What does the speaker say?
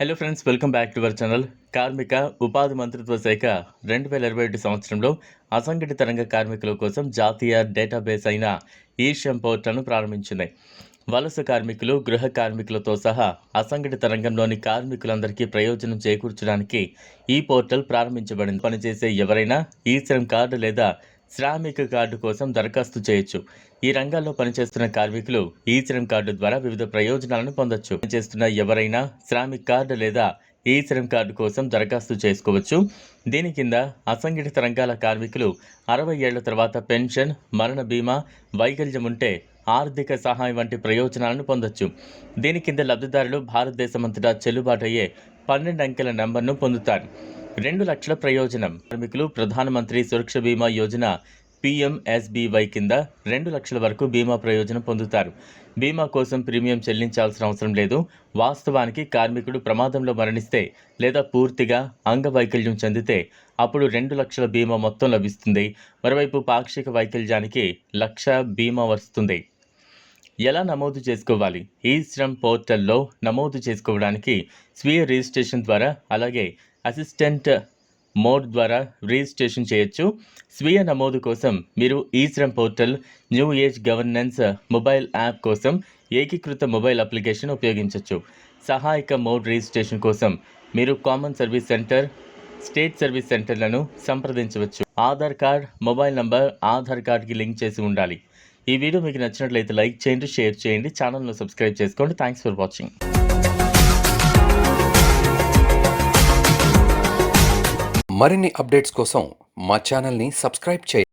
Hello friends, welcome back to our channel. కార్మిక ఉపాధి మంత్రిత్వ శాఖ 2021 సంవత్సరంలో అసంఘటిత రంగ కార్మికుల కోసం జాతీయ డేటాబేస్ అయిన ఈశ్రమ్ పోర్టల్ను ప్రారంభించింది. వలస కార్మికులు, గృహ కార్మికులతో సహా అసంఘటిత రంగంలోని కార్మికులందరికీ ప్రయోజనం చేకూర్చడానికి ఈ పోర్టల్ ప్రారంభించబడింది. పనిచేసే ఎవరైనా ఈశ్రమ్ కార్డు లేదా శ్రామిక కార్డు కోసం దరఖాస్తు చేయొచ్చు. ఈ రంగాల్లో పనిచేస్తున్న కార్మికులు ఈశ్రమ్ కార్డు ద్వారా వివిధ ప్రయోజనాలను పొందొచ్చు. పనిచేస్తున్న ఎవరైనా శ్రామిక్ కార్డు లేదా ఈశ్రమ్ కార్డు కోసం దరఖాస్తు చేసుకోవచ్చు. దీని కింద అసంఘటిత రంగాల కార్మికులు 60 ఏళ్ల తర్వాత పెన్షన్, మరణ బీమా, వైకల్యం ఉంటే ఆర్థిక సహాయం వంటి ప్రయోజనాలను పొందొచ్చు. దీని కింద లబ్ధిదారులు భారతదేశమంతటా చెల్లుబాటయ్యే 12 అంకెల నంబర్ను పొందుతారు. 2 లక్షల ప్రయోజనం. కార్మికులు ప్రధానమంత్రి సురక్ష బీమా యోజన PMSBY కింద 2 లక్షల వరకు బీమా ప్రయోజనం పొందుతారు. బీమా కోసం ప్రీమియం చెల్లించాల్సిన అవసరం లేదు. వాస్తవానికి కార్మికుడు ప్రమాదంలో మరణిస్తే లేదా పూర్తిగా అంగవైకల్యం చెందితే అప్పుడు 2 లక్షల బీమా మొత్తం లభిస్తుంది. మరోవైపు పాక్షిక వైకల్యానికి 1,00,000 బీమా వస్తుంది. ఎలా నమోదు చేసుకోవాలి? ఈశ్రమ్ పోర్టల్లో నమోదు చేసుకోవడానికి స్వీయ రిజిస్ట్రేషన్ ద్వారా, అలాగే అసిస్టెంట్ మోడ్ ద్వారా రిజిస్ట్రేషన్ చేయొచ్చు. స్వీయ నమోదు కోసం మీరు eShram portal new age governance mobile app కోసం ఏకీకృత మొబైల్ అప్లికేషన్ ఉపయోగించవచ్చు. సహాయక మోడ్ రిజిస్ట్రేషన్ కోసం మీరు common service centre, state service సెంటర్లను సంప్రదించవచ్చు. Aadhaar card, mobile number Aadhaar కార్డ్కి లింక్ చేసి ఉండాలి. ఈ వీడియో మీకు నచ్చినట్లయితే లైక్ చేయండి, షేర్ చేయండి, ఛానల్ను సబ్స్క్రైబ్ చేసుకోండి. Thanks for watching. మరిన్ని అప్డేట్స్ కోసం మా ఛానల్ని సబ్స్క్రైబ్ చేయండి.